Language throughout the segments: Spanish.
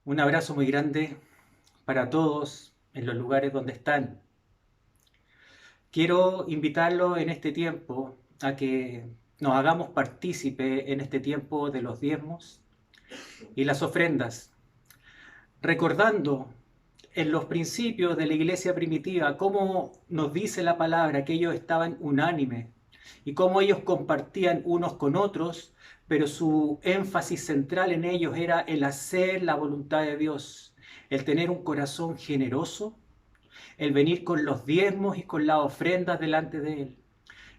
Un abrazo muy grande para todos en los lugares donde están. Quiero invitarlos en este tiempo a que nos hagamos partícipe en este tiempo de los diezmos y las ofrendas, recordando en los principios de la iglesia primitiva cómo nos dice la palabra que ellos estaban unánimes y cómo ellos compartían unos con otros, pero su énfasis central en ellos era el hacer la voluntad de Dios, el tener un corazón generoso, el venir con los diezmos y con las ofrendas delante de Él.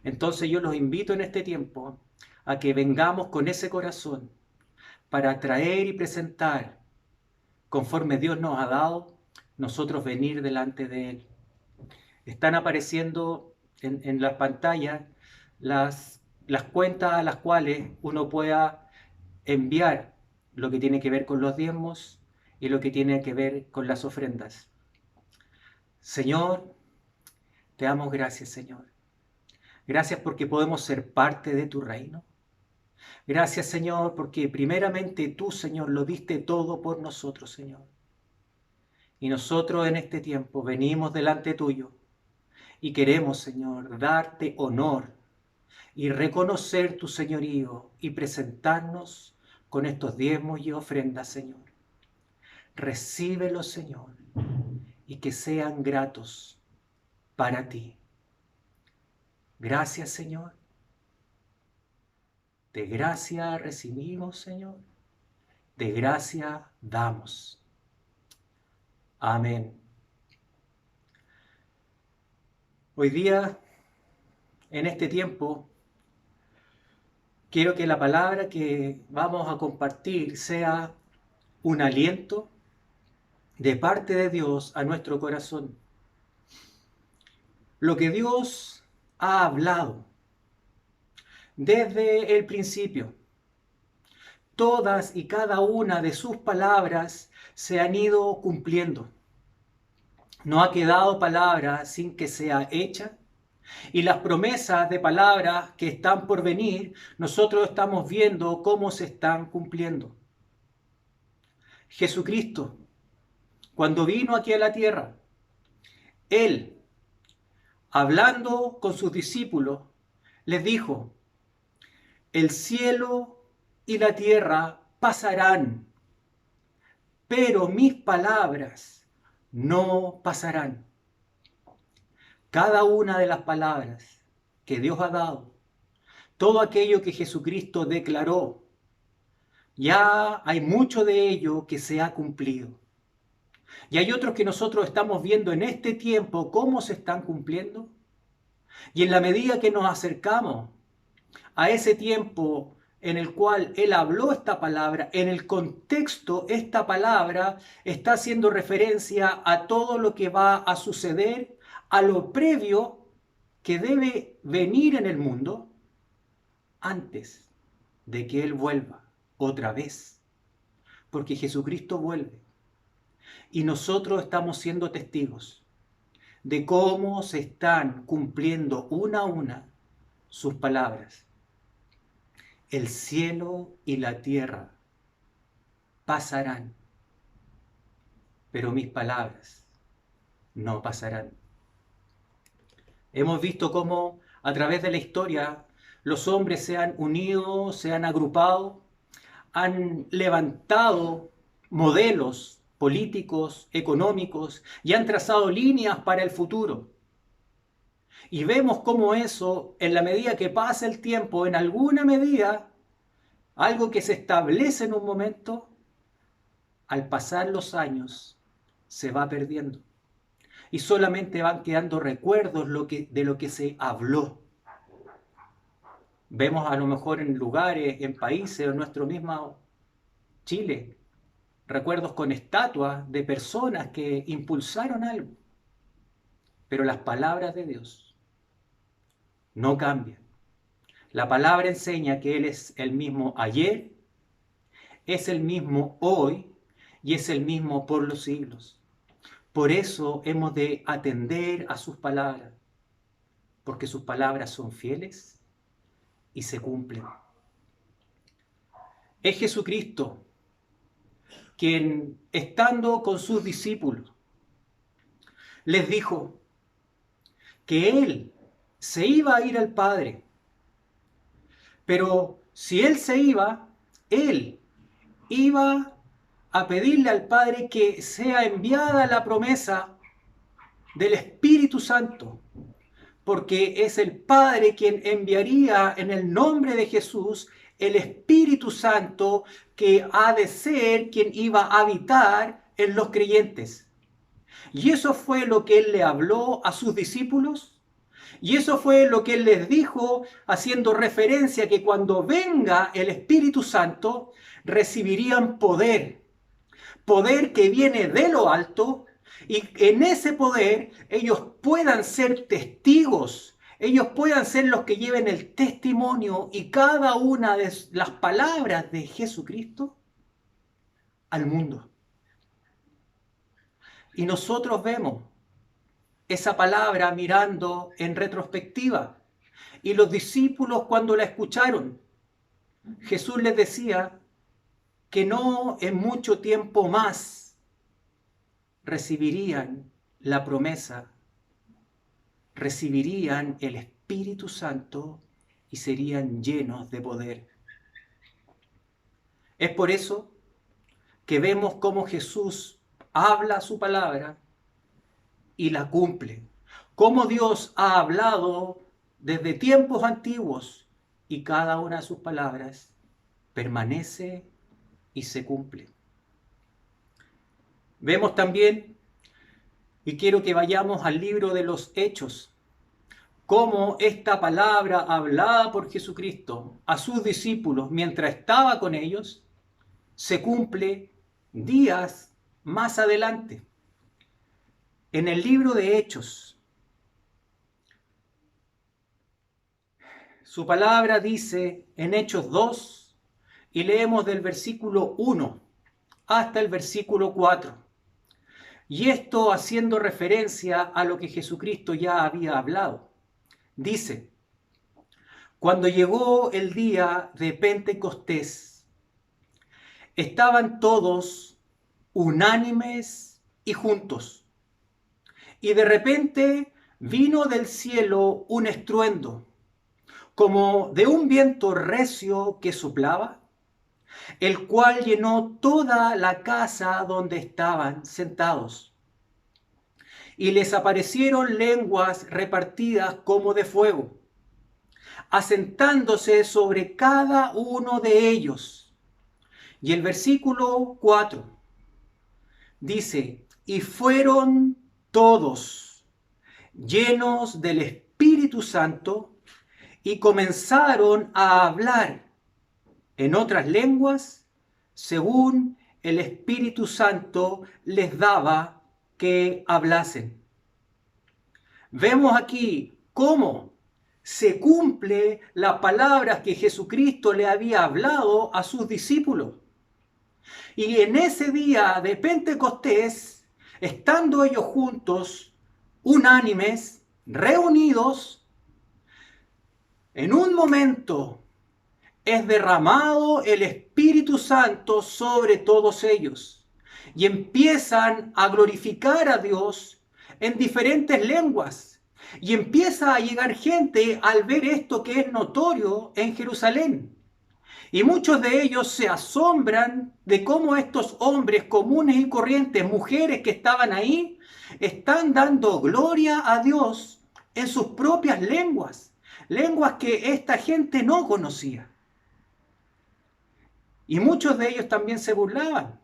Entonces yo los invito en este tiempo a que vengamos con ese corazón para traer y presentar, conforme Dios nos ha dado, nosotros venir delante de Él. Están apareciendo en las pantallas las cuentas a las cuales uno pueda enviar lo que tiene que ver con los diezmos y lo que tiene que ver con las ofrendas. Señor, te damos gracias, Señor. Gracias porque podemos ser parte de tu reino. Gracias, Señor, porque primeramente tú, Señor, lo diste todo por nosotros, Señor. Y nosotros en este tiempo venimos delante tuyo y queremos, Señor, darte honor y reconocer tu señorío y presentarnos con estos diezmos y ofrendas, Señor. Recíbelos, Señor, y que sean gratos para ti. Gracias, Señor. De gracia recibimos, Señor. De gracia damos. Amén. Hoy día, en este tiempo, quiero que la palabra que vamos a compartir sea un aliento de parte de Dios a nuestro corazón. Lo que Dios ha hablado desde el principio, todas y cada una de sus palabras se han ido cumpliendo. No ha quedado palabra sin que sea hecha. Y las promesas de palabras que están por venir, nosotros estamos viendo cómo se están cumpliendo. Jesucristo, cuando vino aquí a la tierra, Él, hablando con sus discípulos, les dijo, el cielo y la tierra pasarán, pero mis palabras no pasarán. Cada una de las palabras que Dios ha dado, todo aquello que Jesucristo declaró, ya hay mucho de ello que se ha cumplido. Y hay otros que nosotros estamos viendo en este tiempo cómo se están cumpliendo. Y en la medida que nos acercamos a ese tiempo en el cual Él habló esta palabra, en el contexto esta palabra está haciendo referencia a todo lo que va a suceder, a lo previo que debe venir en el mundo antes de que Él vuelva otra vez. Porque Jesucristo vuelve. Y nosotros estamos siendo testigos de cómo se están cumpliendo una a una sus palabras. El cielo y la tierra pasarán, pero mis palabras no pasarán. Hemos visto cómo a través de la historia los hombres se han unido, se han agrupado, han levantado modelos políticos, económicos y han trazado líneas para el futuro. Y vemos cómo eso, en la medida que pasa el tiempo, en alguna medida, algo que se establece en un momento, al pasar los años, se va perdiendo. Y solamente van quedando recuerdos de lo que se habló. Vemos a lo mejor en lugares, en países, en nuestro mismo Chile, recuerdos con estatuas de personas que impulsaron algo. Pero las palabras de Dios no cambian. La palabra enseña que Él es el mismo ayer, es el mismo hoy y es el mismo por los siglos. Por eso hemos de atender a sus palabras, porque sus palabras son fieles y se cumplen. Es Jesucristo quien estando con sus discípulos les dijo que Él se iba a ir al Padre, pero si Él se iba, Él iba a pedirle al Padre que sea enviada la promesa del Espíritu Santo, porque es el Padre quien enviaría en el nombre de Jesús el Espíritu Santo, que ha de ser quien iba a habitar en los creyentes. Y eso fue lo que Él le habló a sus discípulos, y eso fue lo que Él les dijo, haciendo referencia a que cuando venga el Espíritu Santo, recibirían poder, poder que viene de lo alto, y en ese poder ellos puedan ser testigos, ellos puedan ser los que lleven el testimonio y cada una de las palabras de Jesucristo al mundo. Y nosotros vemos esa palabra mirando en retrospectiva. Y los discípulos, cuando la escucharon, Jesús les decía que no en mucho tiempo más recibirían la promesa, recibirían el Espíritu Santo y serían llenos de poder. Es por eso que vemos cómo Jesús habla su palabra y la cumple. Cómo Dios ha hablado desde tiempos antiguos y cada una de sus palabras permanece y se cumple. Vemos también, y quiero que vayamos al libro de los Hechos, cómo esta palabra hablada por Jesucristo a sus discípulos mientras estaba con ellos, se cumple días más adelante. En el libro de Hechos, su palabra dice en Hechos 2, y leemos del versículo 1 hasta el versículo 4. Y esto haciendo referencia a lo que Jesucristo ya había hablado. Dice: cuando llegó el día de Pentecostés, estaban todos unánimes y juntos. Y de repente vino del cielo un estruendo, como de un viento recio que soplaba, el cual llenó toda la casa donde estaban sentados. Y les aparecieron lenguas repartidas como de fuego, asentándose sobre cada uno de ellos. Y el versículo 4 dice: y fueron todos llenos del Espíritu Santo y comenzaron a hablar en otras lenguas según el Espíritu Santo les daba que hablasen. Vemos aquí cómo se cumple las palabras que Jesucristo le había hablado a sus discípulos. Y en ese día de Pentecostés, estando ellos juntos, unánimes, reunidos, en un momento es derramado el Espíritu Santo sobre todos ellos y empiezan a glorificar a Dios en diferentes lenguas. Y empieza a llegar gente al ver esto que es notorio en Jerusalén. Y muchos de ellos se asombran de cómo estos hombres comunes y corrientes, mujeres que estaban ahí, están dando gloria a Dios en sus propias lenguas, lenguas que esta gente no conocía. Y muchos de ellos también se burlaban,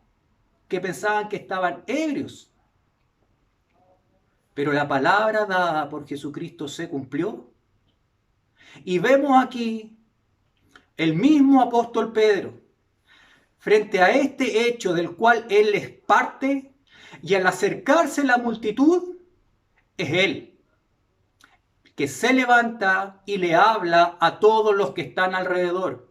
que pensaban que estaban ebrios. Pero la palabra dada por Jesucristo se cumplió. Y vemos aquí el mismo apóstol Pedro, frente a este hecho del cual él es parte, y al acercarse la multitud, es él que se levanta y le habla a todos los que están alrededor.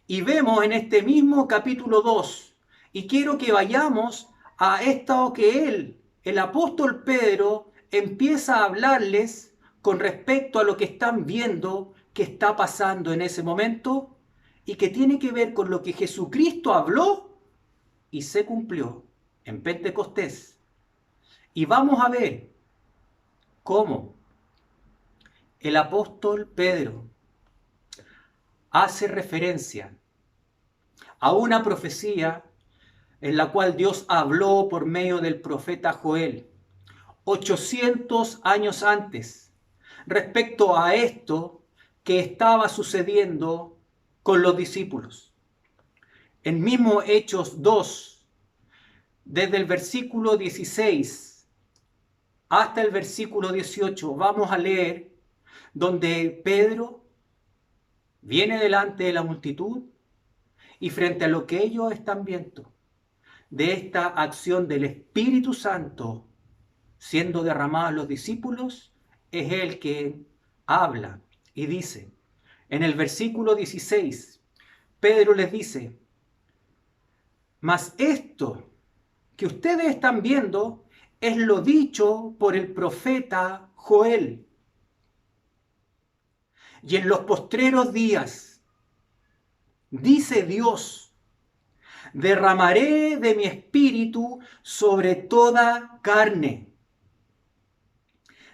Y vemos en este mismo capítulo 2, y quiero que vayamos a esto que el apóstol Pedro, empieza a hablarles con respecto a lo que están viendo que está pasando en ese momento y que tiene que ver con lo que Jesucristo habló y se cumplió en Pentecostés. Y vamos a ver cómo el apóstol Pedro hace referencia a una profecía en la cual Dios habló por medio del profeta Joel 800 años antes respecto a esto que estaba sucediendo con los discípulos. En mismo Hechos 2, desde el versículo 16 hasta el versículo 18, vamos a leer donde Pedro viene delante de la multitud y frente a lo que ellos están viendo de esta acción del Espíritu Santo siendo derramado a los discípulos, es el que habla y dice, en el versículo 16, Pedro les dice, mas esto que ustedes están viendo es lo dicho por el profeta Joel. Y en los postreros días, dice Dios, derramaré de mi espíritu sobre toda carne.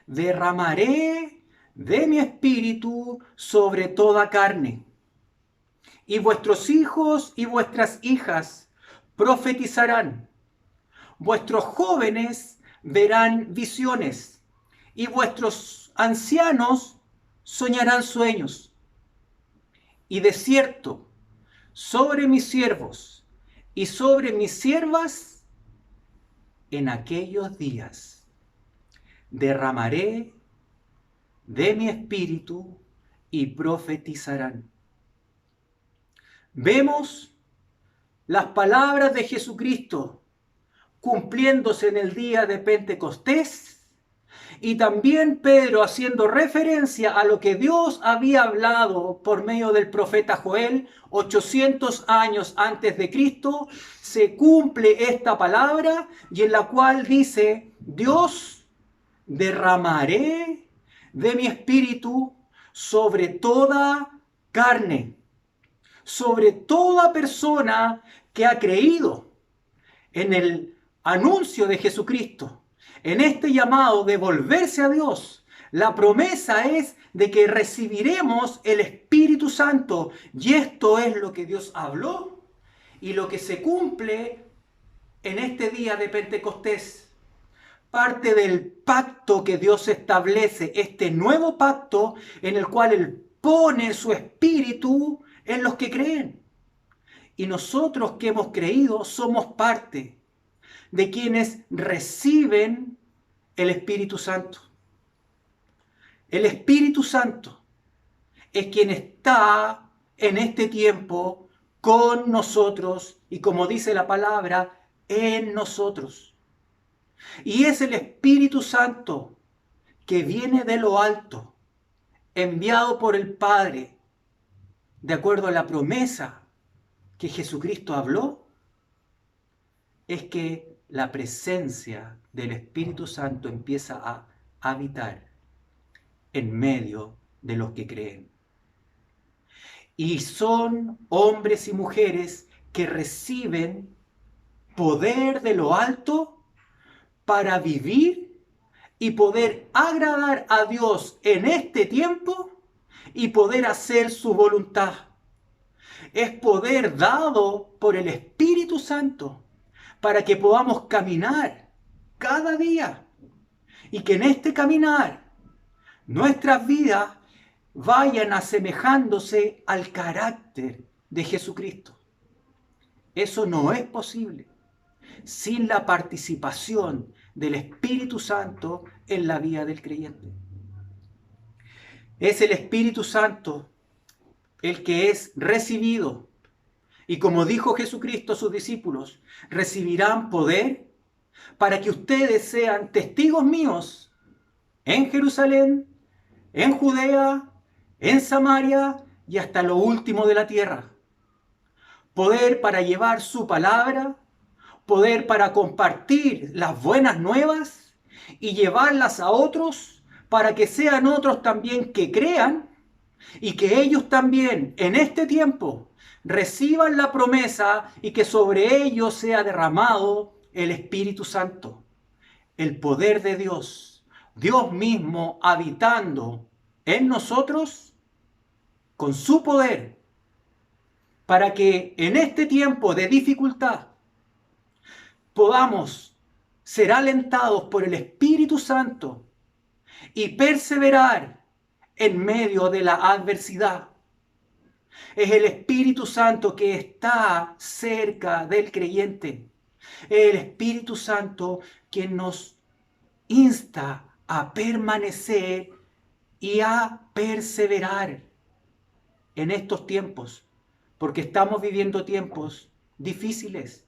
Derramaré de mi espíritu sobre toda carne. Y vuestros hijos y vuestras hijas profetizarán. Vuestros jóvenes verán visiones. Y vuestros ancianos soñarán sueños. Y de cierto, sobre mis siervos y sobre mis siervas, en aquellos días derramaré de mi espíritu y profetizarán. Vemos las palabras de Jesucristo cumpliéndose en el día de Pentecostés y también Pedro haciendo referencia a lo que Dios había hablado por medio del profeta Joel 800 años antes de Cristo. Se cumple esta palabra y en la cual dice, Dios, derramaré de mi espíritu sobre toda carne, sobre toda persona que ha creído en el anuncio de Jesucristo, en este llamado de volverse a Dios. La promesa es de que recibiremos el Espíritu Santo y esto es lo que Dios habló y lo que se cumple en este día de Pentecostés. Parte del pacto que Dios establece, este nuevo pacto en el cual Él pone su Espíritu en los que creen. Y nosotros que hemos creído somos parte de quienes reciben el Espíritu Santo. El Espíritu Santo es quien está en este tiempo con nosotros y, como dice la palabra, en nosotros. Y es el Espíritu Santo que viene de lo alto, enviado por el Padre, de acuerdo a la promesa que Jesucristo habló, es que la presencia del Espíritu Santo empieza a habitar en medio de los que creen. Y son hombres y mujeres que reciben poder de lo alto para vivir y poder agradar a Dios en este tiempo y poder hacer su voluntad. Es poder dado por el Espíritu Santo para que podamos caminar cada día y que en este caminar nuestras vidas vayan asemejándose al carácter de Jesucristo. Eso no es posible sin la participación del Espíritu Santo en la vida del creyente. Es el Espíritu Santo el que es recibido. Y como dijo Jesucristo a sus discípulos, recibirán poder para que ustedes sean testigos míos en Jerusalén, en Judea, en Samaria y hasta lo último de la tierra. Poder para llevar su palabra, poder para compartir las buenas nuevas y llevarlas a otros para que sean otros también que crean y que ellos también en este tiempo reciban la promesa y que sobre ellos sea derramado el Espíritu Santo, el poder de Dios, Dios mismo habitando en nosotros con su poder, para que en este tiempo de dificultad podamos ser alentados por el Espíritu Santo y perseverar en medio de la adversidad. Es el Espíritu Santo que está cerca del creyente. Es el Espíritu Santo quien nos insta a permanecer y a perseverar en estos tiempos, porque estamos viviendo tiempos difíciles.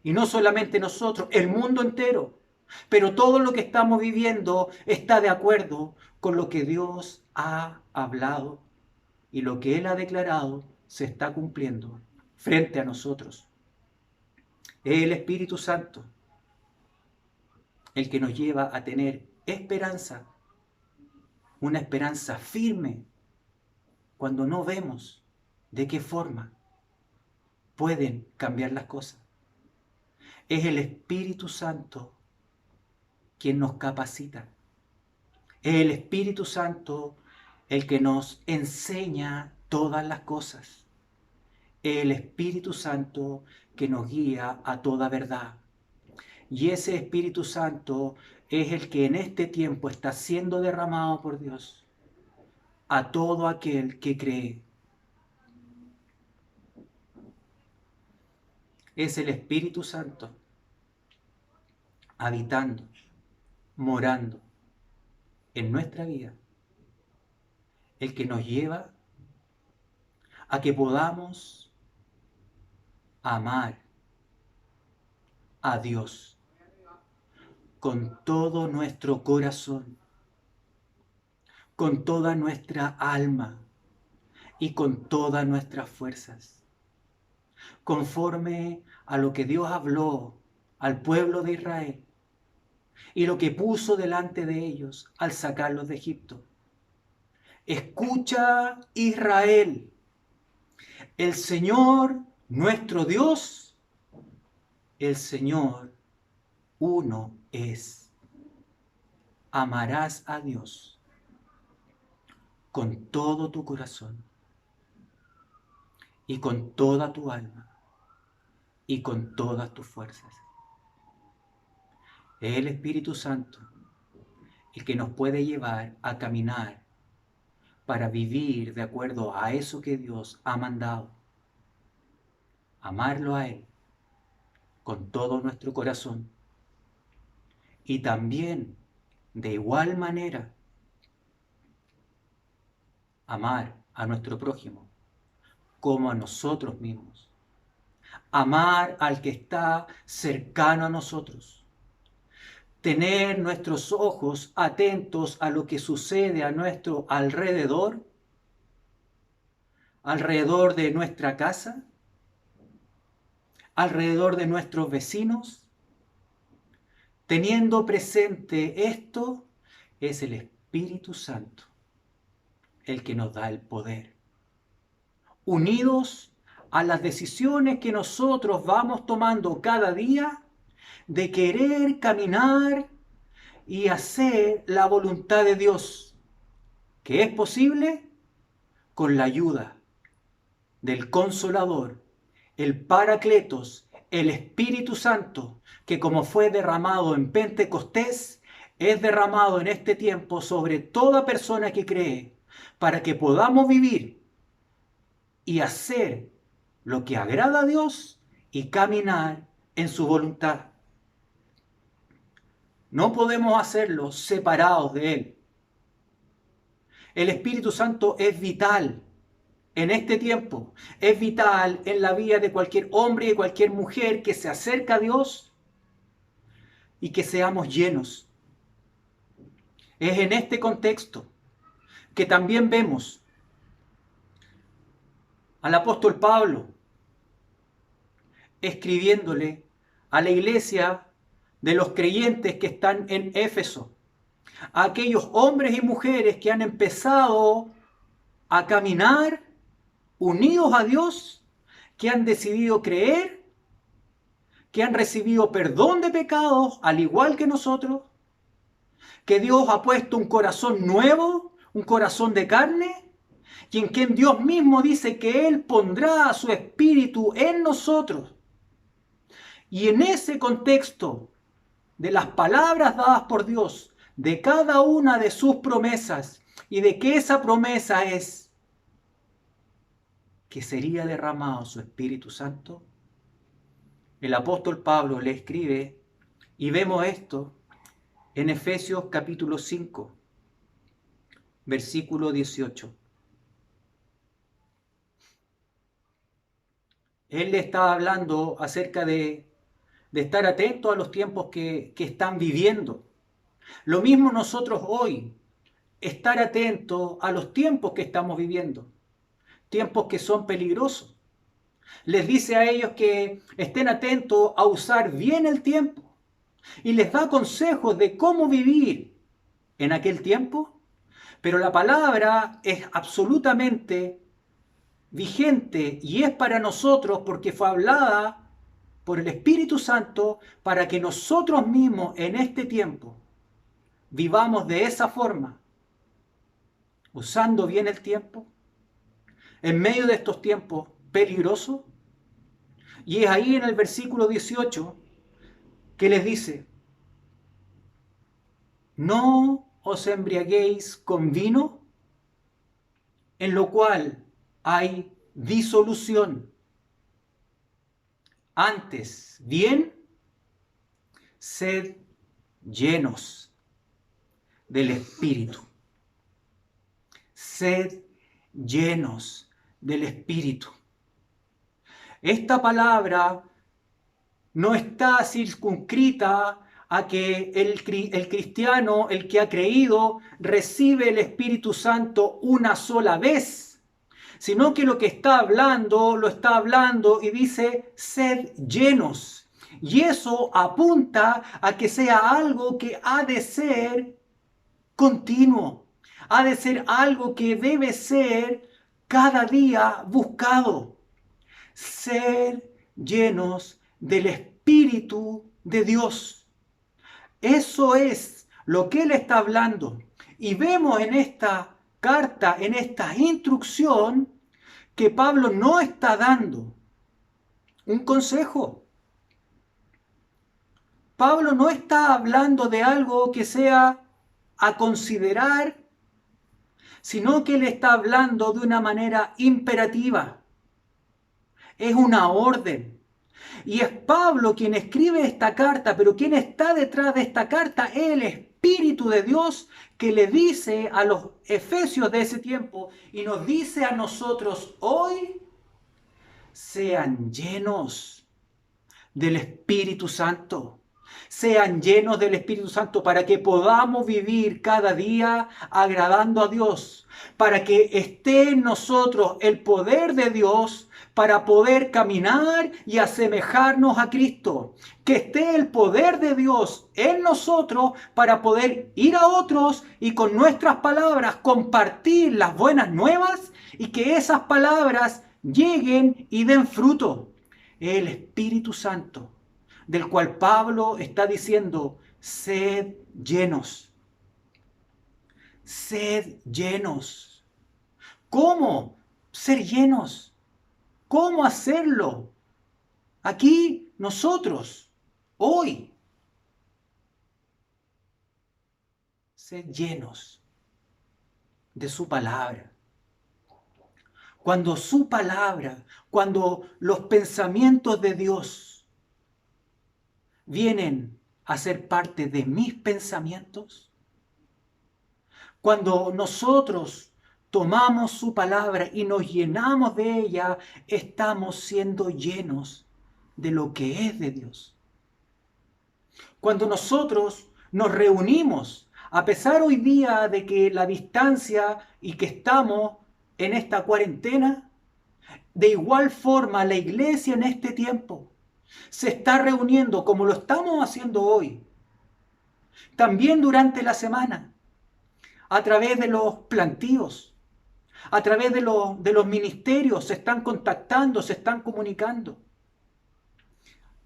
Y no solamente nosotros, el mundo entero. Pero todo lo que estamos viviendo está de acuerdo con lo que Dios ha hablado y lo que Él ha declarado se está cumpliendo frente a nosotros. Es el Espíritu Santo el que nos lleva a tener esperanza, una esperanza firme, cuando no vemos de qué forma pueden cambiar las cosas. Es el Espíritu Santo quien nos capacita. Es el Espíritu Santo el que nos enseña todas las cosas. Es el Espíritu Santo que nos guía a toda verdad. Y ese Espíritu Santo es el que en este tiempo está siendo derramado por Dios a todo aquel que cree. Es el Espíritu Santo habitando, morando en nuestra vida, el que nos lleva a que podamos amar a Dios con todo nuestro corazón, con toda nuestra alma y con todas nuestras fuerzas, conforme a lo que Dios habló al pueblo de Israel y lo que puso delante de ellos al sacarlos de Egipto. Escucha, Israel, el Señor nuestro Dios, el Señor uno es. Amarás a Dios con todo tu corazón y con toda tu alma y con todas tus fuerzas. Es el Espíritu Santo el que nos puede llevar a caminar para vivir de acuerdo a eso que Dios ha mandado. Amarlo a Él con todo nuestro corazón y también de igual manera amar a nuestro prójimo como a nosotros mismos. Amar al que está cercano a nosotros. Tener nuestros ojos atentos a lo que sucede a nuestro alrededor de nuestra casa, alrededor de nuestros vecinos. Teniendo presente esto, es el Espíritu Santo el que nos da el poder. Unidos a las decisiones que nosotros vamos tomando cada día, de querer caminar y hacer la voluntad de Dios, que es posible con la ayuda del Consolador, el Paracletos, el Espíritu Santo, que como fue derramado en Pentecostés, es derramado en este tiempo sobre toda persona que cree, para que podamos vivir y hacer lo que agrada a Dios y caminar en su voluntad. No podemos hacerlo separados de Él. El Espíritu Santo es vital en este tiempo. Es vital en la vida de cualquier hombre y cualquier mujer que se acerca a Dios y que seamos llenos. Es en este contexto que también vemos al apóstol Pablo escribiéndole a la iglesia de los creyentes que están en Éfeso, a aquellos hombres y mujeres que han empezado a caminar unidos a Dios que han decidido creer, que han recibido perdón de pecados, al igual que nosotros, que Dios ha puesto un corazón nuevo, un corazón de carne, y en quien Dios mismo dice que Él pondrá su espíritu en nosotros. Y en ese contexto de las palabras dadas por Dios, de cada una de sus promesas, y de que esa promesa es que sería derramado su Espíritu Santo, el apóstol Pablo le escribe, y vemos esto en Efesios capítulo 5, versículo 18. Él le está hablando acerca de estar atento a los tiempos que están viviendo. Lo mismo nosotros hoy, estar atentos a los tiempos que estamos viviendo, tiempos que son peligrosos. Les dice a ellos que estén atentos a usar bien el tiempo y les da consejos de cómo vivir en aquel tiempo, pero la palabra es absolutamente vigente y es para nosotros porque fue hablada por el Espíritu Santo para que nosotros mismos en este tiempo vivamos de esa forma, usando bien el tiempo, en medio de estos tiempos peligrosos. Y es ahí en el versículo 18 que les dice, no os embriaguéis con vino, en lo cual hay disolución. Antes, bien, sed llenos del Espíritu. Sed llenos del Espíritu. Esta palabra no está circunscrita a que el cristiano, el que ha creído, recibe el Espíritu Santo una sola vez, sino que lo está hablando y dice, sed llenos. Y eso apunta a que sea algo que ha de ser continuo, ha de ser algo que debe ser cada día buscado. Ser llenos del Espíritu de Dios. Eso es lo que Él está hablando. Y vemos en esta carta, en esta instrucción, que Pablo no está dando un consejo. Pablo no está hablando de algo que sea a considerar, sino que Él está hablando de una manera imperativa. Es una orden. Y es Pablo quien escribe esta carta, pero quien está detrás de esta carta es el Espíritu de Dios que le dice a los efesios de ese tiempo y nos dice a nosotros hoy, sean llenos del Espíritu Santo. Sean llenos del Espíritu Santo para que podamos vivir cada día agradando a Dios, para que esté en nosotros el poder de Dios para poder caminar y asemejarnos a Cristo. Que esté el poder de Dios en nosotros para poder ir a otros y con nuestras palabras compartir las buenas nuevas y que esas palabras lleguen y den fruto. El Espíritu Santo, del cual Pablo está diciendo, sed llenos. Sed llenos. ¿Cómo ser llenos? ¿Cómo hacerlo? Aquí nosotros, hoy. Sed llenos de su palabra. Cuando su palabra, cuando los pensamientos de Dios vienen a ser parte de mis pensamientos, cuando nosotros tomamos su palabra y nos llenamos de ella, estamos siendo llenos de lo que es de Dios. Cuando nosotros nos reunimos, a pesar hoy día de que la distancia y que estamos en esta cuarentena, de igual forma la iglesia en este tiempo se está reuniendo como lo estamos haciendo hoy, también durante la semana, a través de los plantíos, A través de los ministerios se están contactando, se están comunicando.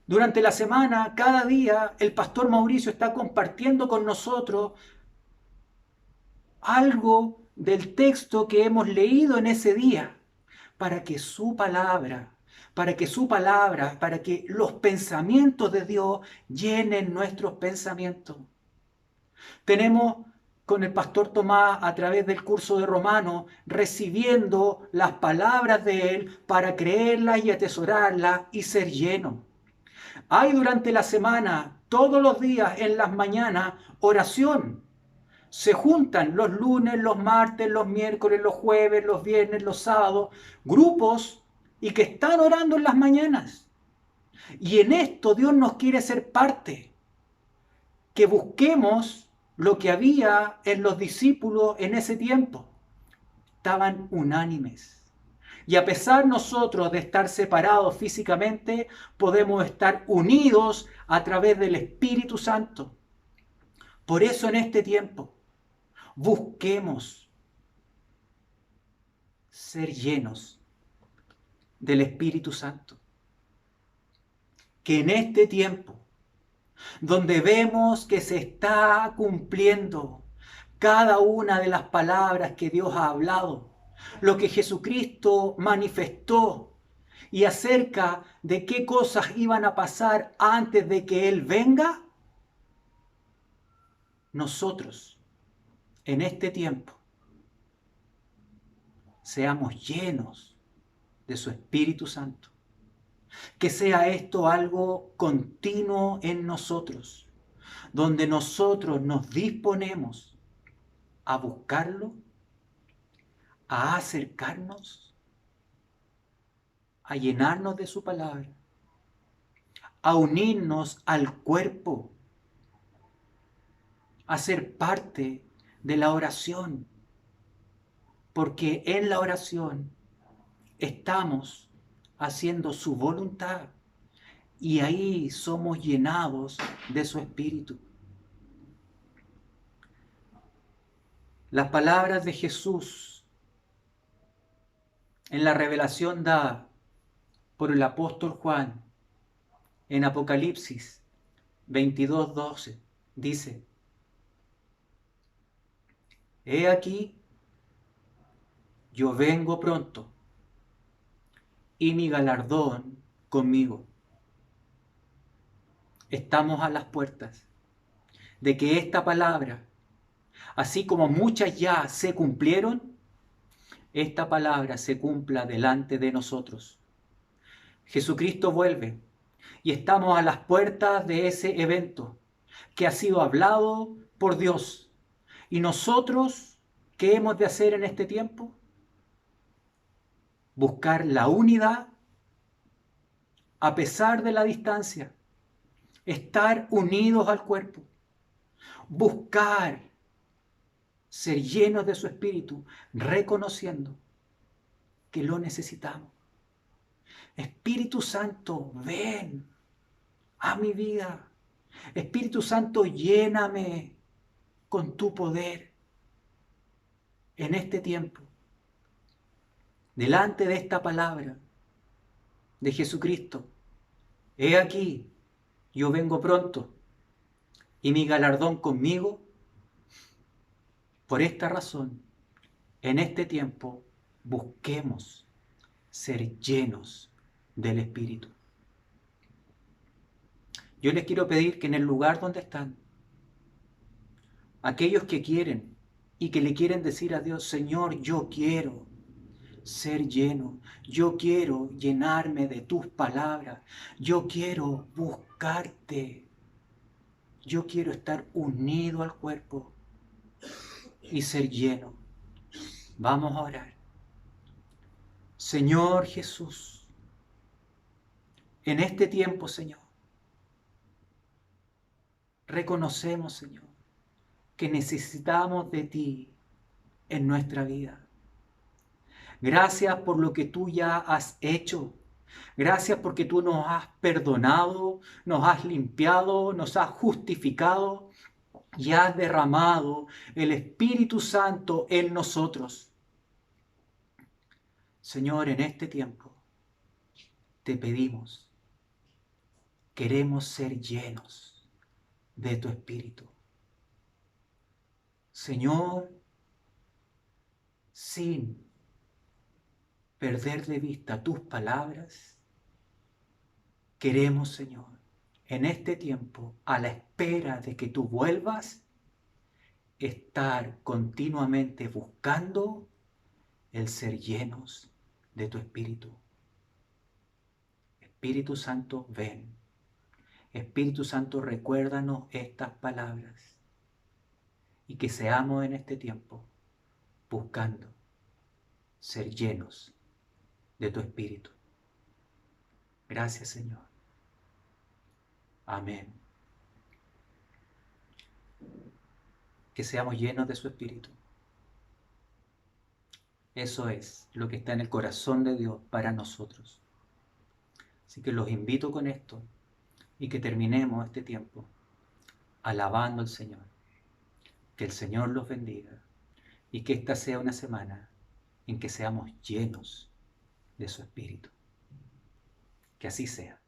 Durante la semana, cada día, el pastor Mauricio está compartiendo con nosotros algo del texto que hemos leído en ese día, para que su palabra, para que los pensamientos de Dios llenen nuestros pensamientos. Tenemos con el pastor Tomás, a través del curso de Romanos, recibiendo las palabras de él para creerlas y atesorarlas y ser llenos. Hay durante la semana, todos los días en las mañanas, oración. Se juntan los lunes, los martes, los miércoles, los jueves, los viernes, los sábados, grupos y que están orando en las mañanas. Y en esto Dios nos quiere ser parte. Que busquemos lo que había en los discípulos en ese tiempo. Estaban unánimes. Y a pesar nosotros de estar separados físicamente, podemos estar unidos a través del Espíritu Santo. Por eso en este tiempo, busquemos ser llenos del Espíritu Santo. Que en este tiempo, donde vemos que se está cumpliendo cada una de las palabras que Dios ha hablado, lo que Jesucristo manifestó y acerca de qué cosas iban a pasar antes de que Él venga, nosotros en este tiempo seamos llenos de su Espíritu Santo. Que sea esto algo continuo en nosotros, donde nosotros nos disponemos a buscarlo, a acercarnos, a llenarnos de su palabra, a unirnos al cuerpo, a ser parte de la oración, porque en la oración estamos haciendo su voluntad y ahí somos llenados de su Espíritu. Las palabras de Jesús en la revelación dada por el apóstol Juan en Apocalipsis 22:12 dice: He aquí, yo vengo pronto, y mi galardón conmigo. Estamos a las puertas de que esta palabra, así como muchas ya se cumplieron, esta palabra se cumpla delante de nosotros. Jesucristo vuelve y estamos a las puertas de ese evento que ha sido hablado por Dios. ¿Y nosotros qué hemos de hacer en este tiempo? Buscar la unidad a pesar de la distancia, estar unidos al cuerpo, buscar ser llenos de su Espíritu, reconociendo que lo necesitamos. Espíritu Santo, ven a mi vida. Espíritu Santo, lléname con tu poder en este tiempo. Delante de esta palabra de Jesucristo, he aquí, yo vengo pronto y mi galardón conmigo. Por esta razón, en este tiempo, busquemos ser llenos del Espíritu. Yo les quiero pedir que en el lugar donde están, aquellos que quieren y que le quieren decir a Dios: Señor, yo quiero ser lleno, yo quiero llenarme de tus palabras, yo quiero buscarte, yo quiero estar unido al cuerpo y ser lleno. Vamos a orar. Señor Jesús, en este tiempo, Señor, reconocemos, Señor, que necesitamos de ti en nuestra vida. Gracias por lo que tú ya has hecho. Gracias porque tú nos has perdonado, nos has limpiado, nos has justificado y has derramado el Espíritu Santo en nosotros. Señor, en este tiempo te pedimos, queremos ser llenos de tu Espíritu. Señor, sin perder de vista tus palabras, queremos, Señor, en este tiempo, a la espera de que tú vuelvas, estar continuamente buscando el ser llenos de tu Espíritu. Espíritu Santo, ven. Espíritu Santo, recuérdanos estas palabras y que seamos en este tiempo buscando ser llenos de tu Espíritu. Gracias, Señor. Amén. Que seamos llenos de su Espíritu. Eso es lo que está en el corazón de Dios para nosotros. Así que los invito con esto y que terminemos este tiempo alabando al Señor. Que el Señor los bendiga y que esta sea una semana en que seamos llenos de su Espíritu. Que así sea.